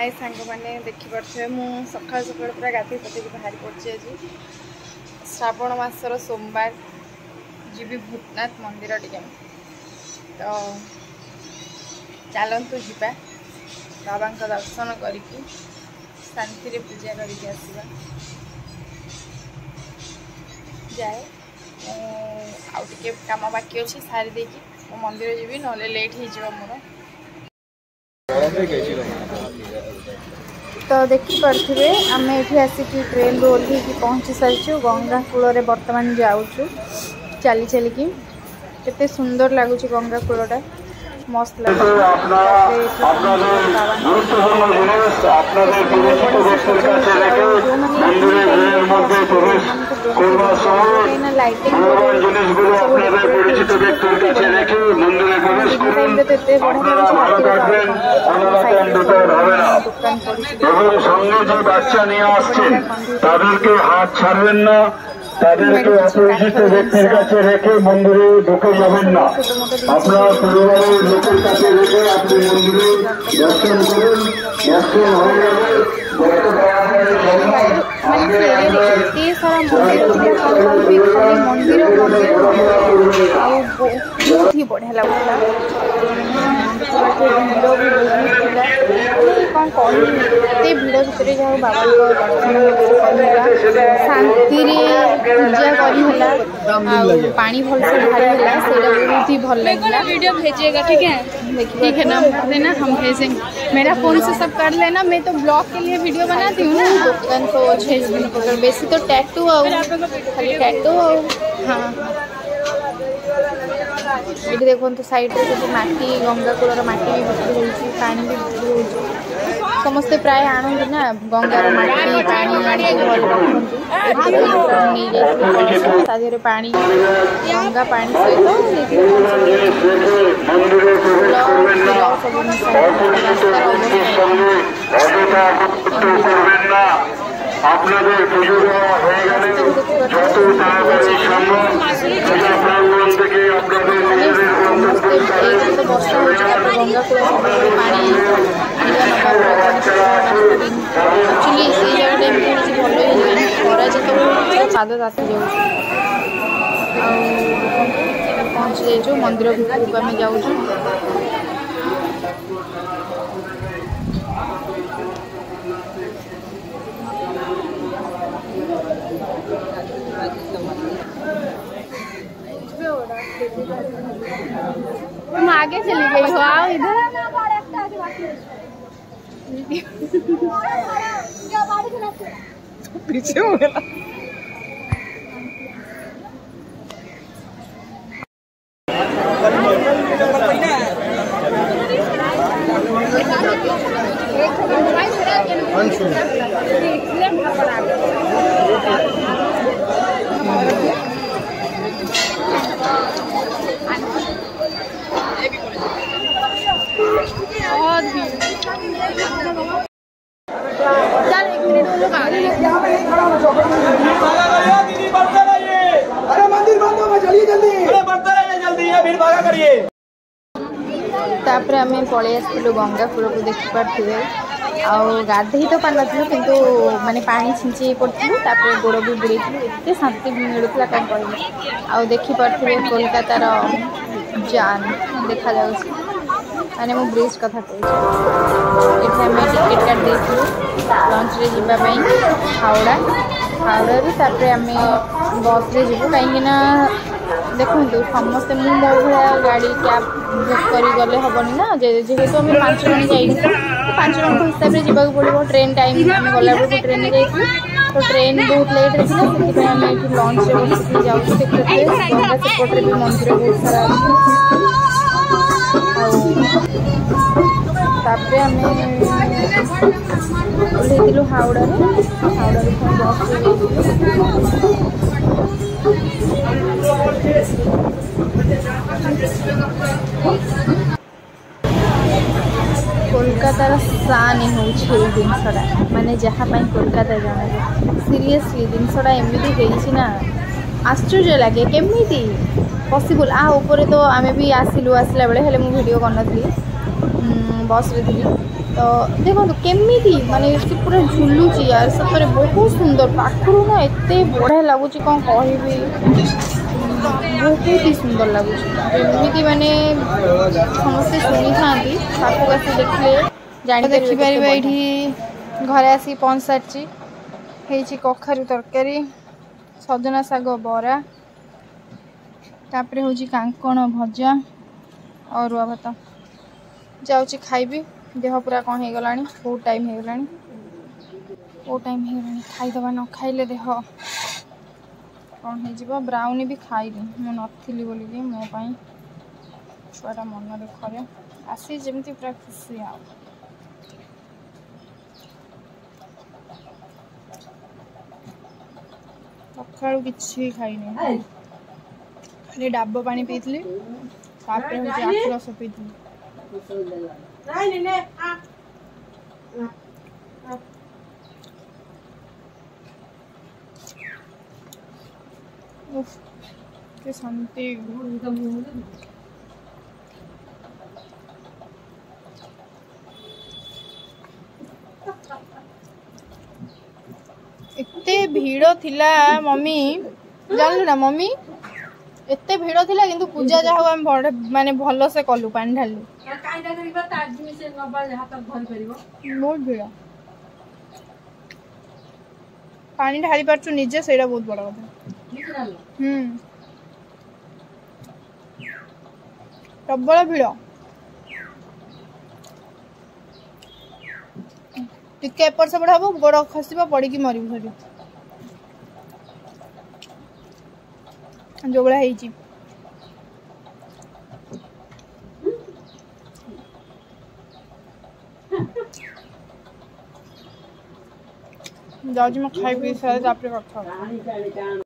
हाय सांग मैंने देखिपे मु सकाल सकाल पूरा गाधे पते बाहर पड़े आज श्रावण मासर सोमवार जीवी भूतनाथ मंदिर टे तो चलतु जीवा बाबा दर्शन करके शांति पूजा करके आसवा जाए आउे कम बाकी अच्छे सारी देकी मंदिर जीवी ना लेट हो मोर तो देखिपे आम ये आसिक ट्रेन रू ओह्लैक पहुँची सारी गंगा कूल बर्तमान जाऊँ चली चलिकी केते सुंदर लगुच गंगा कूलटा मस्त लगे বাচ্চা নিয়ে আসছেন তাদেরকে হাত ছাড়বেন না, তাদেরকে অপরিচিত ব্যক্তির কাছে রেখে মন্দিরে ঢুকে যাবেন না। আপনার পরিবারের লোকের কাছে রেখে আপনি মন্দিরে দর্শন করুন। দর্শন হয়ে গেলে बहुत ही बढ़िया लगुला भिड़ भी बहुत कौन कहे भिड़ भितर जहाँ बाबा दर्शन शांति पूजा कर पानी भलसे बाहरी है बहुत ही भल लगे। वीडियो भेजिएगा ठीक है ना देना हम भेजेंगे। मेरा फोन से सब कर लेना, मैं तो ब्लॉग के लिए वीडियो बनाती हूँ ना। दुकान तो भेज बेसी तो टैटू खाली टैटू हाँ ये देखो तो साइड रे सब माटी गंगा कूलर माटी भी बिक्री होती पानी भी बिक्री होती समस्ते प्राय आणुंट ना गंगार माटी पानी नहीं पानी गंगा पानी सहित আপনাদের পুজো দেওয়া হয়ে গেলে যত তাড়াতাড়ি সম্ভব পূজা প্রাঙ্গণ থেকে আপনাদের নিজেদের গন্তব্যে पाद ताती जाऊँ पहुँची जाइए मंदिर भितर को आम जाऊँ तुम आगे चली गई हो आओ इधर पीछे हो गया तापर आम पलि आसलु गंगा कूल को देखिपे गाधे तो पार नु किंतु माने पानी छिंची पड़ू गोड़ भी बुड़े एत शांति मिलूला कौन कह आ देखिपे कोलकातार जान देखा जा माने मो ब्रिज कथा कह टिकेट काट देलु लंच रे जावाई हावड़ा हावड़ा आम बस रे जीवु कहीं देखो समस्ते मो भाया गाड़ी कैब बुक कर गले हेनी ना जेहेतु आम 5 जन जाइए 5 जन को हिसाब से जावाक पड़ो ट्रेन टाइम आम गला बेलू ट्रेन जाइए तो ट्रेन बहुत लेट रही से आम ये लंच बस जाऊँ देखते गंगा सेपटे भी मंदिर बहुत सारा तापर आम ओह्लू हावड़ा हावड़ा कोलकातार शान हूँ जिनसटा माने जहाँपाई कोलकाता जाना सीरियसली जिनसटा एमती ना आश्चर्य लगे केमी पॉसिबल आ ऊपर तो आम भी आसिलु आसला बेले हेले मु वीडियो करन थी बस रे थी तो देखो केमी माने पूरा झुलुची यार सतरे बहुत सुंदर पाखरु ना एत बढ़िया लगुच कौन कह बहुत ही सुंदर लगुच एमती माने समस्ते शुणी था पाखक आसी देखले जान देखिपर ये घरे आसी पहुँच सारी कखारू तरकारी सजना शाग बरा तापर हूँ कांकण भजा अरुआ भात जाऊँगी खाइबी देह पूरा कौन हो गला बहुत टाइम हो गला खाईदबा न खाइले देह कौन हो ब्राउनी भी खाइली मु नी बोलिकी मो छुआटा मन दुखरे आसी जमी पूरा खुशी आ सका कि खाइनी खाली डाब पानी पीती आखु रस पीती के शांति एते भीड़ थिला मम्मी जानलु ना मम्मी एते भीड़ थिला किंतु पूजा जहाँ हम माने भल से कलु पानी ढालु बहुत भीड़ पानी ढाली पार्छु निजे से बहुत बड़ा कथा प्रबल भीड़ टिके एपट सेपट हम गोड़ खसब पड़ी मरबू सर जो भाई जाऊँ मैं खाई पी सारे कथा